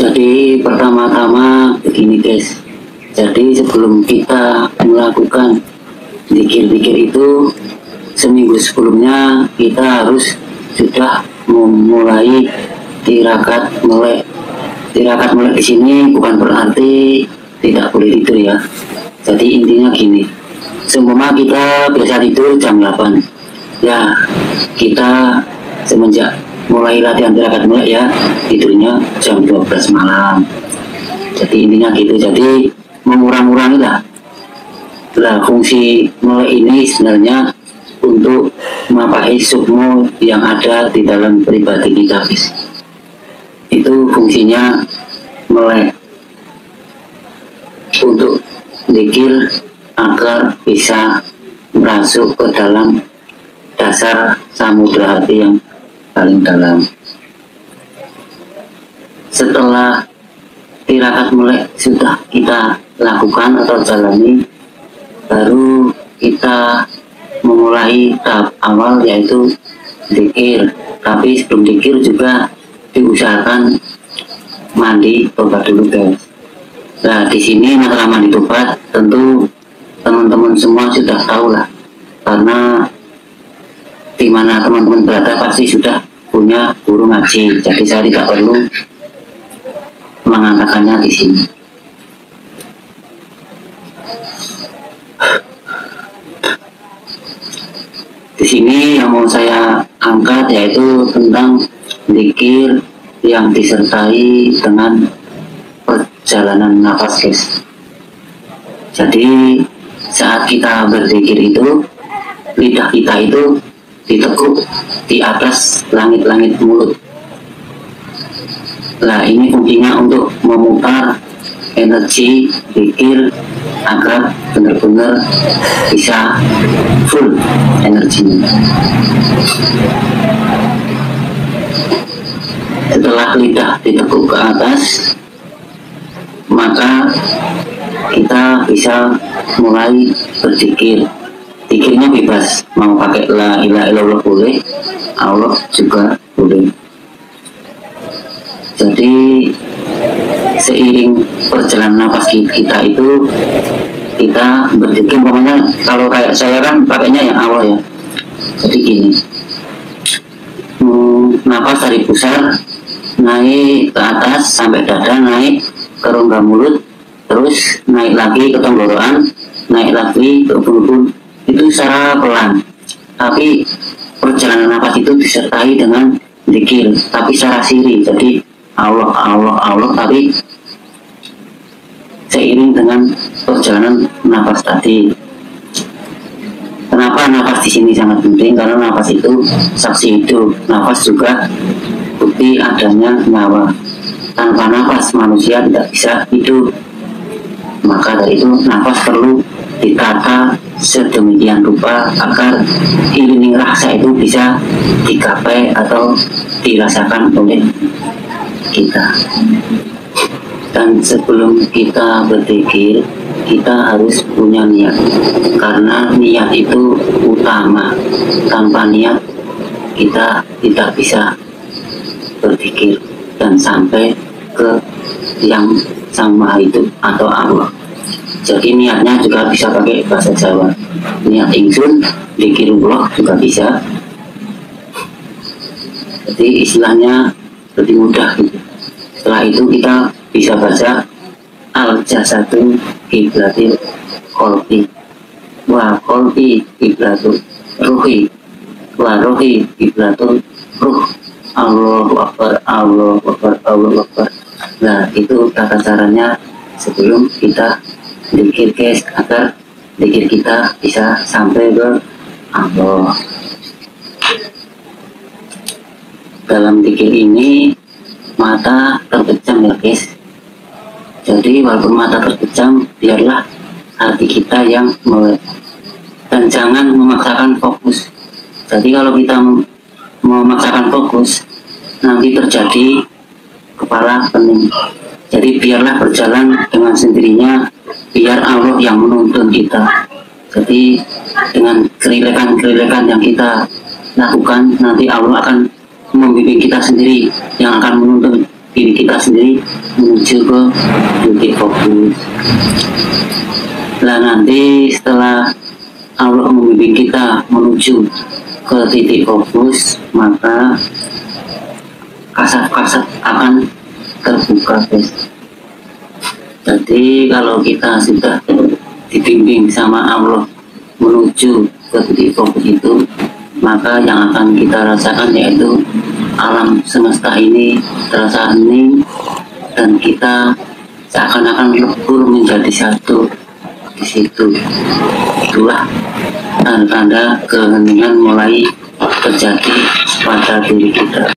Jadi pertama-tama begini guys, jadi sebelum kita melakukan zikir-zikir itu, seminggu sebelumnya kita harus sudah memulai tirakat melek. Tirakat melek di sini bukan berarti tidak boleh tidur ya. Jadi intinya gini, seumpama kita biasa tidur jam 8, ya kita semenjak mulai latihan tirakat melek ya tidurnya jam 12 malam. Jadi intinya gitu, jadi mengurang-urangi lah. Fungsi melek ini sebenarnya untuk mapahi sukmo yang ada di dalam pribadi kita guys. Itu fungsinya melek, untuk zikir agar bisa masuk ke dalam dasar samudra hati yang paling dalam. Setelah tirakat melek sudah kita lakukan atau jalani, baru kita memulai tahap awal yaitu zikir. Tapi sebelum zikir juga diusahakan mandi tobat dulu guys. Nah di sini masalah mandi tobat tentu teman-teman semua sudah tahu lah, karena di mana teman-teman berada pasti sudah punya guru ngaji, jadi saya tidak perlu mengatakannya di sini. Di sini yang mau saya angkat yaitu tentang zikir yang disertai dengan perjalanan nafas guys. Jadi saat kita berzikir itu, lidah kita itu ditekuk di atas langit-langit mulut. Nah ini fungsinya untuk memutar energi zikir agar benar-benar bisa full energinya. Setelah lidah ditekuk ke atas, maka kita bisa mulai berzikir. Zikirnya bebas, mau pakai la ilaha illallah boleh, Allah juga boleh. Jadi seiring perjalanan nafas kita itu, kita berzikir, pokoknya kalau kayak saya kan pakainya yang awal ya. Jadi gini, nafas dari pusar naik ke atas sampai dada, naik ke rongga mulut, terus naik lagi ke tenggorokan, naik lagi ke ubun-ubun. Itu secara pelan, tapi perjalanan nafas itu disertai dengan zikir, tapi secara siri. Jadi Allah Allah Allah, tapi seiring dengan perjalanan nafas tadi. Kenapa nafas di sini sangat penting? Karena nafas itu saksi hidup. Nafas juga bukti adanya nyawa. Tanpa nafas manusia tidak bisa hidup. Maka dari itu nafas perlu ditata sedemikian rupa agar iring rasa itu bisa digapai atau dirasakan oleh kita. Dan sebelum kita berzikir, kita harus punya niat, karena niat itu utama. Tanpa niat kita tidak bisa berzikir dan sampai ke yang sama itu atau Allah. Jadi niatnya juga bisa pakai bahasa Jawa. Niat ingsun, zikirullah juga bisa. Jadi istilahnya lebih mudah gitu. Setelah itu kita bisa baca al-jasadu qiblatil qalbi wa qalbi qiblatul ruhi wa ruhi qiblatul ruh. Allahu akbar, Allahu akbar, Allahu akbar. Nah itu tata caranya sebelum kita zikir guys, agar zikir kita bisa sampai ke Allah. Dalam zikir ini mata terpejam ya guys. Jadi walaupun mata terpejam, biarlah hati kita yang melek, dan jangan memaksakan fokus. Jadi kalau kita memaksakan fokus, nanti terjadi kepala pening. Jadi biarlah berjalan dengan sendirinya, biar Allah yang menuntun kita. Jadi dengan kerilekan-kerilekan yang kita lakukan, nanti Allah akan membimbing kita sendiri yang akan menuntun diri kita sendiri menuju ke titik fokus. Nah nanti setelah Allah membimbing kita menuju ke titik fokus, maka kasat-kasat akan terbuka, guys. Jadi kalau kita sudah dibimbing sama Allah menuju ke titik fokus itu, maka yang akan kita rasakan yaitu alam semesta ini terasa hening dan kita seakan-akan lebur menjadi satu di situ. Itulah tanda-tanda keheningan mulai terjadi pada diri kita.